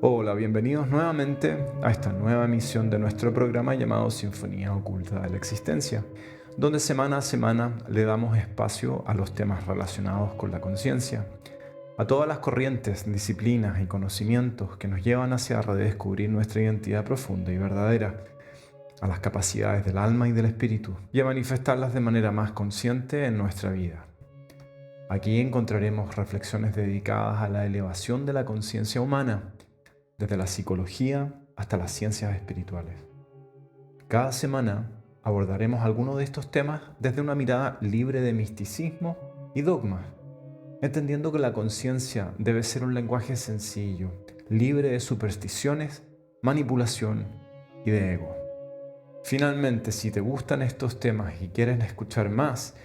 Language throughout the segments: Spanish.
Hola, bienvenidos nuevamente a esta nueva emisión de nuestro programa llamado Sinfonía Oculta de la Existencia, donde semana a semana le damos espacio a los temas relacionados con la conciencia, a todas las corrientes, disciplinas y conocimientos que nos llevan hacia redescubrir nuestra identidad profunda y verdadera, a las capacidades del alma y del espíritu, y a manifestarlas de manera más consciente en nuestra vida. Aquí encontraremos reflexiones dedicadas a la elevación de la conciencia humana, desde la psicología hasta las ciencias espirituales. Cada semana abordaremos alguno de estos temas desde una mirada libre de misticismo y dogmas, entendiendo que la conciencia debe ser un lenguaje sencillo, libre de supersticiones, manipulación y de ego. Finalmente, si te gustan estos temas y quieres escuchar más,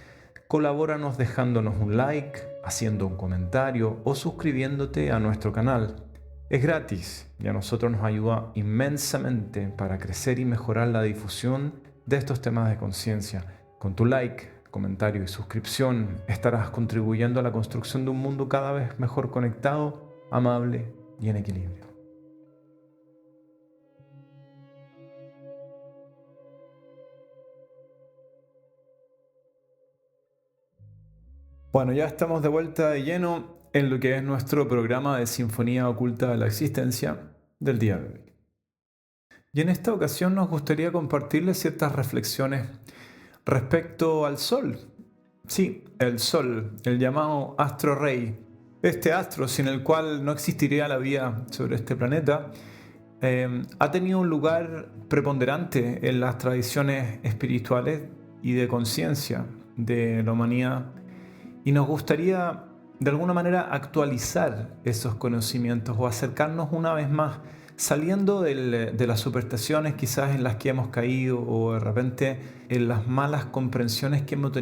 colabóranos dejándonos un like, haciendo un comentario o suscribiéndote a nuestro canal. Es gratis y a nosotros nos ayuda inmensamente para crecer y mejorar la difusión de estos temas de conciencia. Con tu like, comentario y suscripción estarás contribuyendo a la construcción de un mundo cada vez mejor conectado, amable y en equilibrio. Bueno, ya estamos de vuelta de lleno en lo que es nuestro programa de Sinfonía Oculta de la Existencia del día de hoy. Y en esta ocasión nos gustaría compartirles ciertas reflexiones respecto al Sol. Sí, el Sol, el llamado astro rey. Este astro sin el cual no existiría la vida sobre este planeta, ha tenido un lugar preponderante en las tradiciones espirituales y de conciencia de la humanidad. Y nos gustaría, de alguna manera, actualizar esos conocimientos o acercarnos una vez más, saliendo de las supersticiones quizás en las que hemos caído o de repente en las malas comprensiones que hemos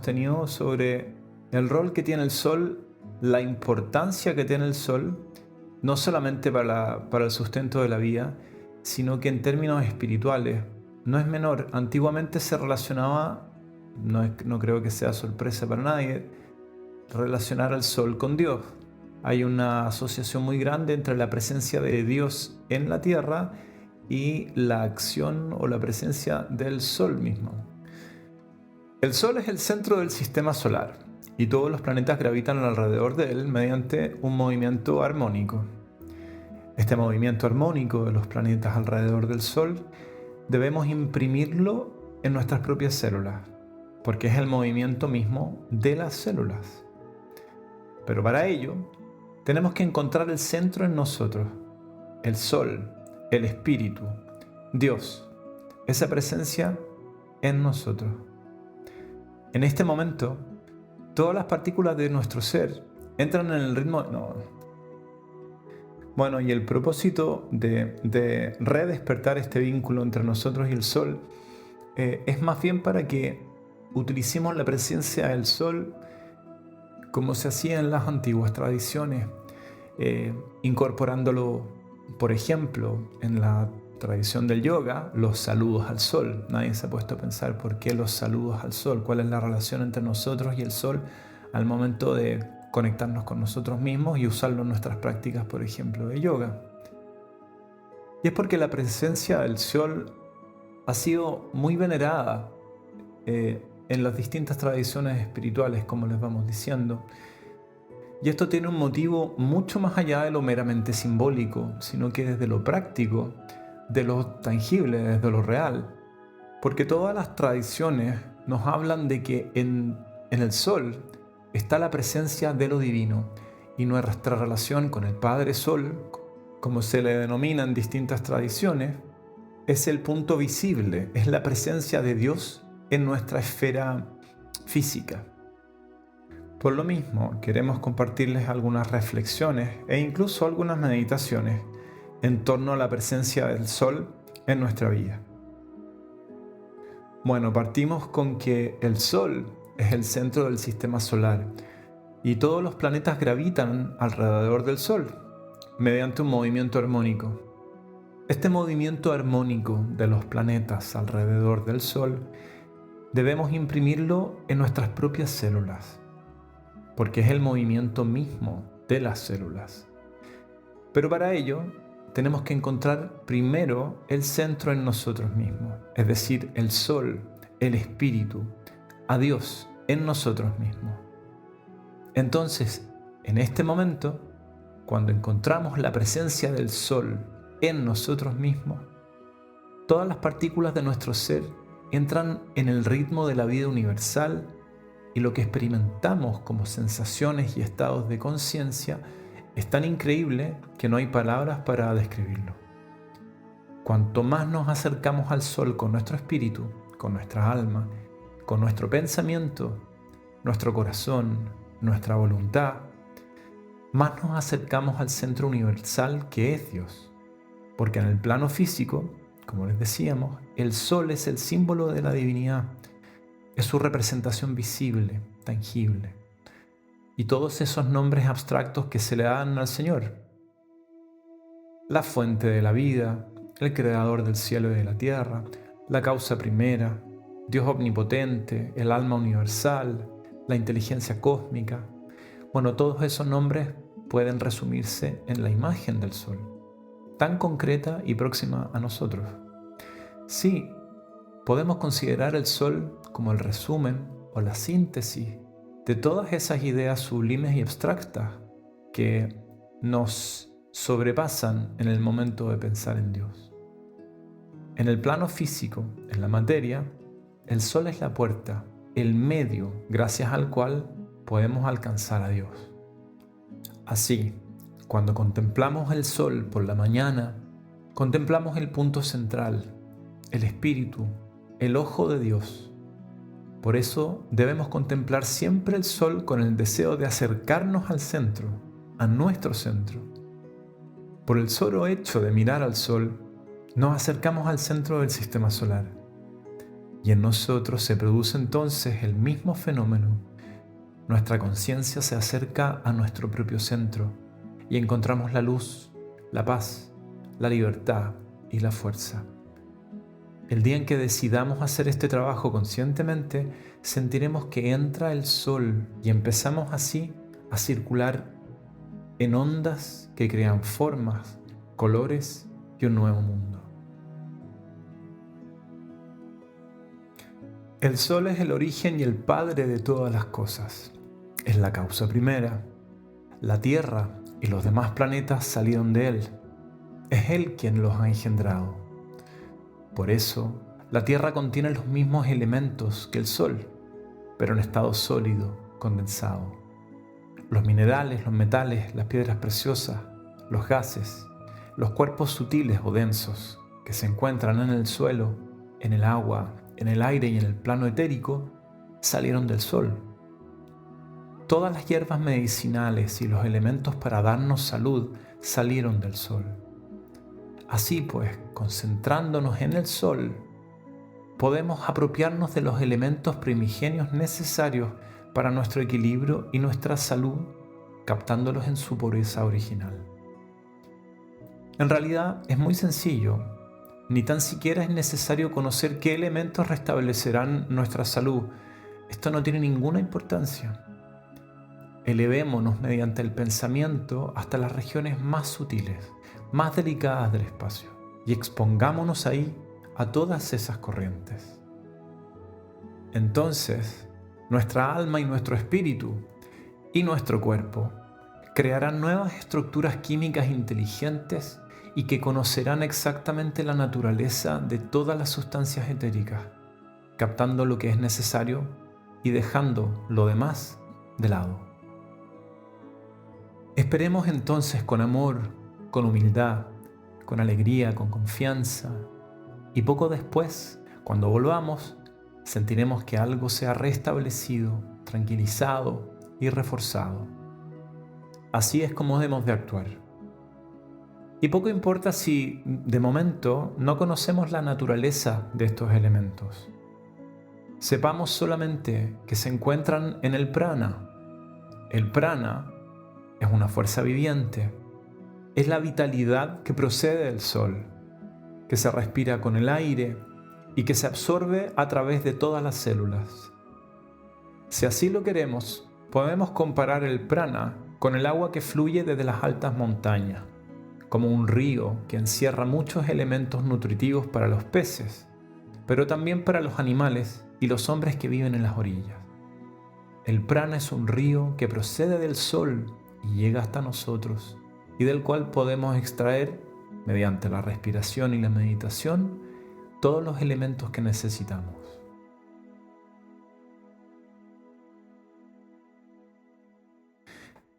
tenido sobre el rol que tiene el Sol, la importancia que tiene el Sol, no solamente para el sustento de la vida, sino que en términos espirituales no es menor. Antiguamente se relacionaba, no creo que sea sorpresa para nadie, relacionar al Sol con Dios. Hay una asociación muy grande entre la presencia de Dios en la Tierra y la acción o la presencia del Sol mismo. El Sol es el centro del sistema solar y todos los planetas gravitan alrededor de él mediante un movimiento armónico. Este movimiento armónico de los planetas alrededor del Sol debemos imprimirlo en nuestras propias células, porque es el movimiento mismo de las células. Pero para ello, tenemos que encontrar el centro en nosotros, el Sol, el Espíritu, Dios, esa presencia en nosotros. En este momento, todas las partículas de nuestro ser entran en el ritmo. Bueno, y el propósito de redespertar este vínculo entre nosotros y el Sol es más bien para que utilicemos la presencia del Sol como se hacía en las antiguas tradiciones, incorporándolo, por ejemplo, en la tradición del yoga, los saludos al sol. Nadie se ha puesto a pensar por qué los saludos al sol, cuál es la relación entre nosotros y el sol al momento de conectarnos con nosotros mismos y usarlo en nuestras prácticas, por ejemplo, de yoga. Y es porque la presencia del sol ha sido muy venerada en las distintas tradiciones espirituales, como les vamos diciendo. Y esto tiene un motivo mucho más allá de lo meramente simbólico, sino que desde lo práctico, de lo tangible, desde lo real. Porque todas las tradiciones nos hablan de que en el Sol está la presencia de lo divino, y nuestra relación con el Padre Sol, como se le denomina en distintas tradiciones, es el punto visible, es la presencia de Dios en nuestra esfera física. Por lo mismo, queremos compartirles algunas reflexiones e incluso algunas meditaciones en torno a la presencia del Sol en nuestra vida. Bueno, partimos con que el Sol es el centro del sistema solar y todos los planetas gravitan alrededor del Sol mediante un movimiento armónico. Este movimiento armónico de los planetas alrededor del Sol debemos imprimirlo en nuestras propias células, porque es el movimiento mismo de las células. Pero para ello tenemos que encontrar primero el centro en nosotros mismos, es decir, el Sol, el Espíritu, a Dios en nosotros mismos. Entonces, en este momento, cuando encontramos la presencia del Sol en nosotros mismos, todas las partículas de nuestro ser entran en el ritmo de la vida universal y lo que experimentamos como sensaciones y estados de conciencia es tan increíble que no hay palabras para describirlo. Cuanto más nos acercamos al Sol con nuestro espíritu, con nuestra alma, con nuestro pensamiento, nuestro corazón, nuestra voluntad, más nos acercamos al centro universal que es Dios. Porque en el plano físico, como les decíamos, el Sol es el símbolo de la divinidad, es su representación visible, tangible. Y todos esos nombres abstractos que se le dan al Señor. La fuente de la vida, el creador del cielo y de la tierra, la causa primera, Dios omnipotente, el alma universal, la inteligencia cósmica. Bueno, todos esos nombres pueden resumirse en la imagen del Sol, tan concreta y próxima a nosotros. Sí, podemos considerar el Sol como el resumen o la síntesis de todas esas ideas sublimes y abstractas que nos sobrepasan en el momento de pensar en Dios. En el plano físico, en la materia, el Sol es la puerta, el medio gracias al cual podemos alcanzar a Dios. Así, cuando contemplamos el Sol por la mañana, contemplamos el punto central, el Espíritu, el ojo de Dios. Por eso debemos contemplar siempre el Sol con el deseo de acercarnos al centro, a nuestro centro. Por el solo hecho de mirar al Sol, nos acercamos al centro del sistema solar. Y en nosotros se produce entonces el mismo fenómeno. Nuestra conciencia se acerca a nuestro propio centro y encontramos la luz, la paz, la libertad y la fuerza. El día en que decidamos hacer este trabajo conscientemente, sentiremos que entra el Sol y empezamos así a circular en ondas que crean formas, colores y un nuevo mundo. El Sol es el origen y el padre de todas las cosas. Es la causa primera. La Tierra y los demás planetas salieron de él. Es él quien los ha engendrado. Por eso, la Tierra contiene los mismos elementos que el Sol, pero en estado sólido, condensado. Los minerales, los metales, las piedras preciosas, los gases, los cuerpos sutiles o densos que se encuentran en el suelo, en el agua, en el aire y en el plano etérico, salieron del Sol. Todas las hierbas medicinales y los elementos para darnos salud salieron del Sol. Así pues, concentrándonos en el Sol, podemos apropiarnos de los elementos primigenios necesarios para nuestro equilibrio y nuestra salud, captándolos en su pureza original. En realidad es muy sencillo, ni tan siquiera es necesario conocer qué elementos restablecerán nuestra salud. Esto no tiene ninguna importancia. Elevémonos mediante el pensamiento hasta las regiones más sutiles, más delicadas del espacio, y expongámonos ahí a todas esas corrientes. Entonces, nuestra alma y nuestro espíritu y nuestro cuerpo crearán nuevas estructuras químicas inteligentes y que conocerán exactamente la naturaleza de todas las sustancias etéricas, captando lo que es necesario y dejando lo demás de lado. Esperemos entonces con amor, con humildad, con alegría, con confianza, y poco después, cuando volvamos, sentiremos que algo se ha restablecido, tranquilizado y reforzado. Así es como debemos de actuar. Y poco importa si, de momento, no conocemos la naturaleza de estos elementos. Sepamos solamente que se encuentran en el prana. El prana es una fuerza viviente. Es la vitalidad que procede del Sol, que se respira con el aire y que se absorbe a través de todas las células. Si así lo queremos, podemos comparar el prana con el agua que fluye desde las altas montañas, como un río que encierra muchos elementos nutritivos para los peces, pero también para los animales y los hombres que viven en las orillas. El prana es un río que procede del sol y llega hasta nosotros, y del cual podemos extraer, mediante la respiración y la meditación, todos los elementos que necesitamos.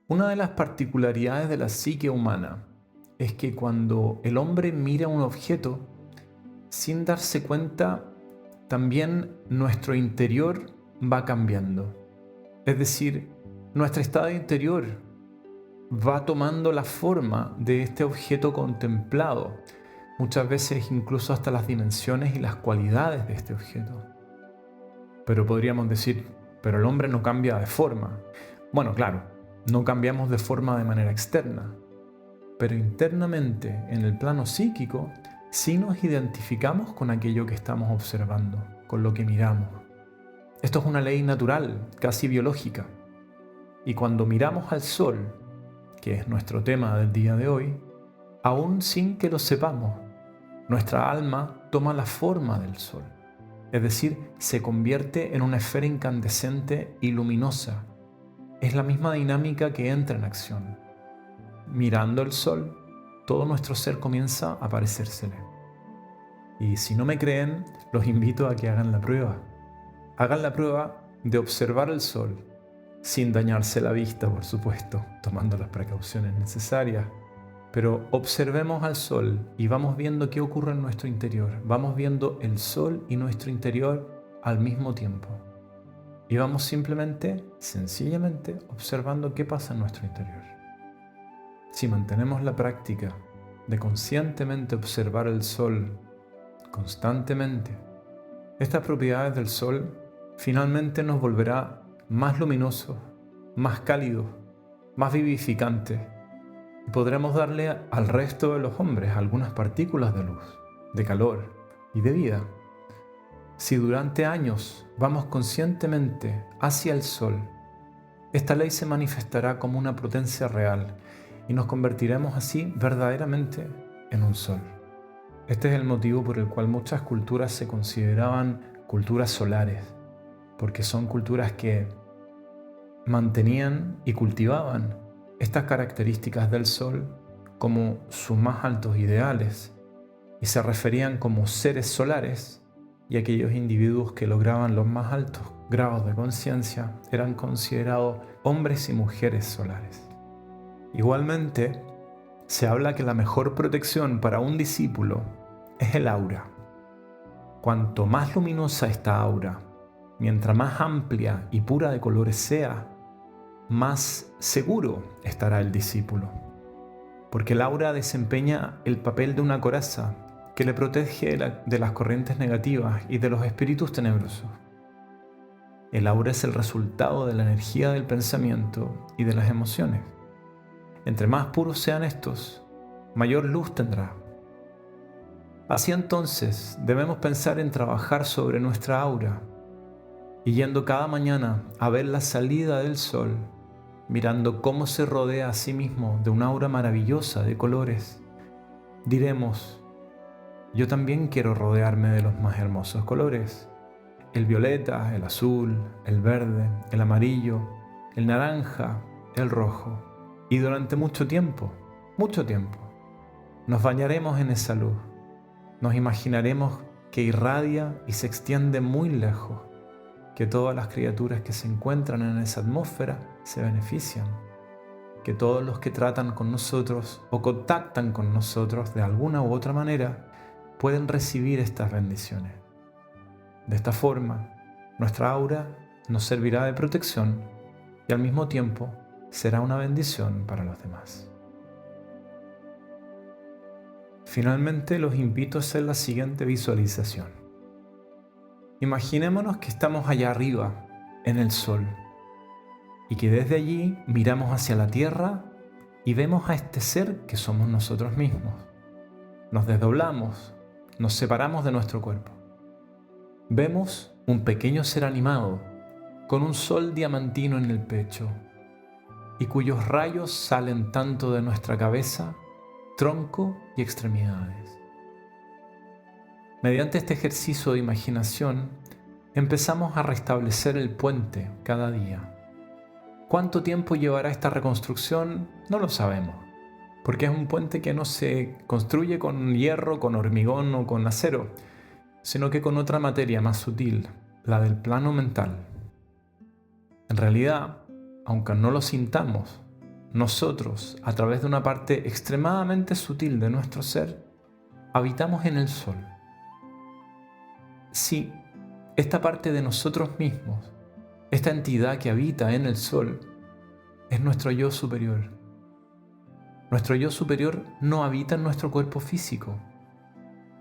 Una de las particularidades de la psique humana es que cuando el hombre mira un objeto, sin darse cuenta, también nuestro interior va cambiando. Es decir, nuestro estado interior va tomando la forma de este objeto contemplado, muchas veces incluso hasta las dimensiones y las cualidades de este objeto. Pero podríamos decir, pero el hombre no cambia de forma. Bueno, claro, no cambiamos de forma de manera externa, pero internamente, en el plano psíquico, sí nos identificamos con aquello que estamos observando, con lo que miramos. Esto es una ley natural, casi biológica. Y cuando miramos al sol, que es nuestro tema del día de hoy, aún sin que lo sepamos, nuestra alma toma la forma del sol. Es decir, se convierte en una esfera incandescente y luminosa. Es la misma dinámica que entra en acción. Mirando el sol, todo nuestro ser comienza a parecérsele. Y si no me creen, los invito a que hagan la prueba. Hagan la prueba de observar el sol, sin dañarse la vista, por supuesto, tomando las precauciones necesarias. Pero observemos al sol y vamos viendo qué ocurre en nuestro interior. Vamos viendo el sol y nuestro interior al mismo tiempo. Y vamos simplemente, sencillamente, observando qué pasa en nuestro interior. Si mantenemos la práctica de conscientemente observar el sol constantemente, estas propiedades del sol finalmente nos volverá más luminosos, más cálidos, más vivificantes, y podremos darle al resto de los hombres algunas partículas de luz, de calor y de vida. Si durante años vamos conscientemente hacia el sol, esta ley se manifestará como una potencia real y nos convertiremos así verdaderamente en un sol. Este es el motivo por el cual muchas culturas se consideraban culturas solares, porque son culturas que mantenían y cultivaban estas características del sol como sus más altos ideales y se referían como seres solares, y aquellos individuos que lograban los más altos grados de conciencia eran considerados hombres y mujeres solares. Igualmente, se habla que la mejor protección para un discípulo es el aura. Cuanto más luminosa esta aura, mientras más amplia y pura de colores sea, más seguro estará el discípulo. Porque el aura desempeña el papel de una coraza que le protege de las corrientes negativas y de los espíritus tenebrosos. El aura es el resultado de la energía del pensamiento y de las emociones. Entre más puros sean estos, mayor luz tendrá. Así entonces, debemos pensar en trabajar sobre nuestra aura, y yendo cada mañana a ver la salida del sol, mirando cómo se rodea a sí mismo de una aura maravillosa de colores, diremos: yo también quiero rodearme de los más hermosos colores. El violeta, el azul, el verde, el amarillo, el naranja, el rojo. Y durante mucho tiempo, nos bañaremos en esa luz. Nos imaginaremos que irradia y se extiende muy lejos, que todas las criaturas que se encuentran en esa atmósfera se benefician, que todos los que tratan con nosotros o contactan con nosotros de alguna u otra manera pueden recibir estas bendiciones. De esta forma, nuestra aura nos servirá de protección y al mismo tiempo será una bendición para los demás. Finalmente, los invito a hacer la siguiente visualización. Imaginémonos que estamos allá arriba, en el sol, y que desde allí miramos hacia la tierra y vemos a este ser que somos nosotros mismos. Nos desdoblamos, nos separamos de nuestro cuerpo vemos un pequeño ser animado con un sol diamantino en el pecho y cuyos rayos salen tanto de nuestra cabeza, tronco y extremidades. Mediante este ejercicio de imaginación, empezamos a restablecer el puente cada día. ¿Cuánto tiempo llevará esta reconstrucción? No lo sabemos, porque es un puente que no se construye con hierro, con hormigón o con acero, sino que con otra materia más sutil, la del plano mental. En realidad, aunque no lo sintamos, nosotros, a través de una parte extremadamente sutil de nuestro ser, habitamos en el sol. Sí, esta parte de nosotros mismos, esta entidad que habita en el sol, es nuestro yo superior. Nuestro yo superior no habita en nuestro cuerpo físico,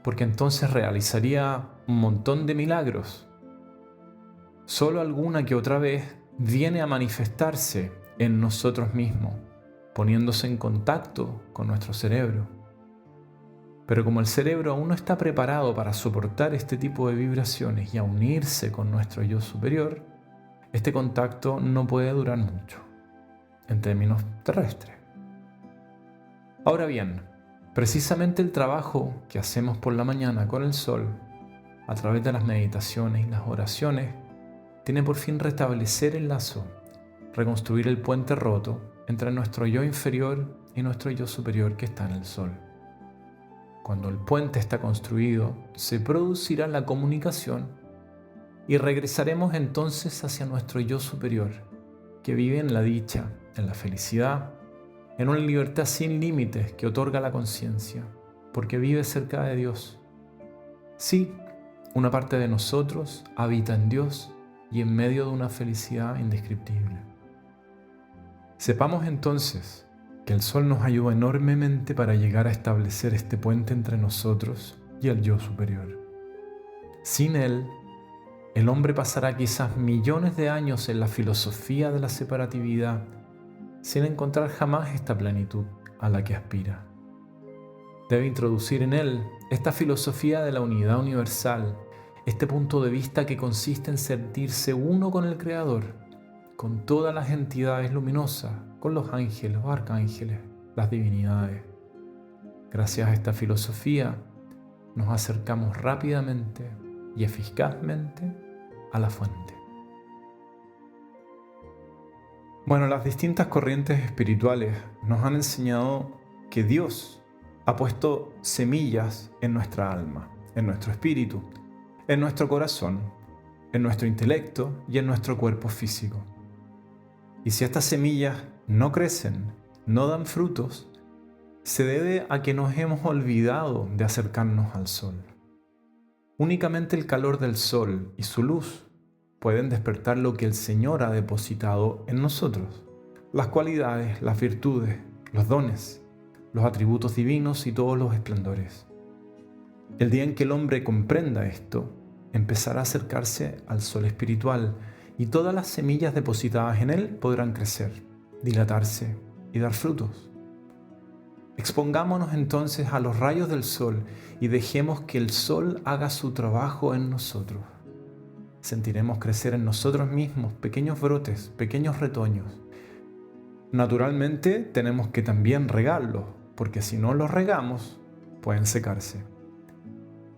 porque entonces realizaría un montón de milagros. Solo alguna que otra vez viene a manifestarse en nosotros mismos, poniéndose en contacto con nuestro cerebro. Pero como el cerebro aún no está preparado para soportar este tipo de vibraciones y a unirse con nuestro yo superior, este contacto no puede durar mucho, en términos terrestres. Ahora bien, precisamente el trabajo que hacemos por la mañana con el sol, a través de las meditaciones y las oraciones, tiene por fin restablecer el lazo, reconstruir el puente roto entre nuestro yo inferior y nuestro yo superior que está en el sol. Cuando el puente está construido, se producirá la comunicación y regresaremos entonces hacia nuestro yo superior, que vive en la dicha, en la felicidad, en una libertad sin límites que otorga la conciencia, porque vive cerca de Dios. Sí, una parte de nosotros habita en Dios y en medio de una felicidad indescriptible. Sepamos entonces que el sol nos ayuda enormemente para llegar a establecer este puente entre nosotros y el yo superior. Sin él, el hombre pasará quizás millones de años en la filosofía de la separatividad, sin encontrar jamás esta plenitud a la que aspira. Debe introducir en él esta filosofía de la unidad universal, este punto de vista que consiste en sentirse uno con el Creador, con todas las entidades luminosas, con los ángeles, los arcángeles, las divinidades. Gracias a esta filosofía, nos acercamos rápidamente y eficazmente a la fuente. Bueno, las distintas corrientes espirituales nos han enseñado que Dios ha puesto semillas en nuestra alma, en nuestro espíritu, en nuestro corazón, en nuestro intelecto y en nuestro cuerpo físico. Y si estas semillas no crecen, no dan frutos, se debe a que nos hemos olvidado de acercarnos al sol. Únicamente el calor del sol y su luz pueden despertar lo que el Señor ha depositado en nosotros, las cualidades, las virtudes, los dones, los atributos divinos y todos los esplendores. El día en que el hombre comprenda esto, empezará a acercarse al sol espiritual y todas las semillas depositadas en él podrán crecer, dilatarse y dar frutos. Expongámonos entonces a los rayos del sol y dejemos que el sol haga su trabajo en nosotros. Sentiremos crecer en nosotros mismos pequeños brotes, pequeños retoños. Naturalmente tenemos que también regarlos, porque si no los regamos, pueden secarse.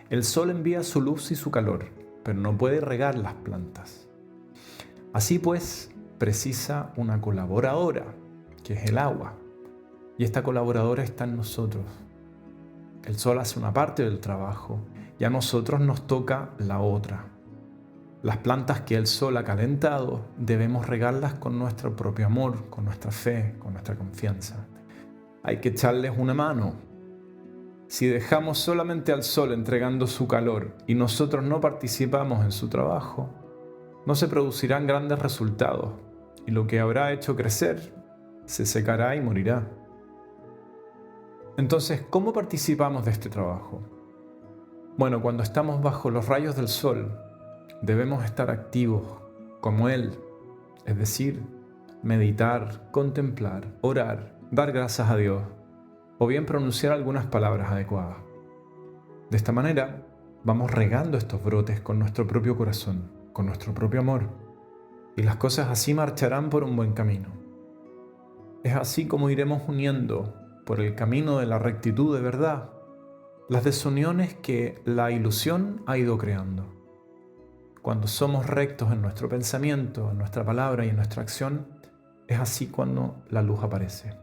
El sol envía su luz y su calor, pero no puede regar las plantas. Así pues, precisa una colaboradora, que es el agua, y esta colaboradora está en nosotros. El sol hace una parte del trabajo y a nosotros nos toca la otra. Las plantas que el sol ha calentado debemos regarlas con nuestro propio amor, con nuestra fe, con nuestra confianza. Hay que echarles una mano. Si dejamos solamente al sol entregando su calor y nosotros no participamos en su trabajo, no se producirán grandes resultados y lo que habrá hecho crecer se secará y morirá. Entonces, ¿cómo participamos de este trabajo? Bueno, cuando estamos bajo los rayos del sol, debemos estar activos como él, es decir, meditar, contemplar, orar, dar gracias a Dios, o bien pronunciar algunas palabras adecuadas. De esta manera, vamos regando estos brotes con nuestro propio corazón, con nuestro propio amor, y las cosas así marcharán por un buen camino. Es así como iremos uniendo por el camino de la rectitud de verdad las desuniones que la ilusión ha ido creando. Cuando somos rectos en nuestro pensamiento, en nuestra palabra y en nuestra acción, es así cuando la luz aparece.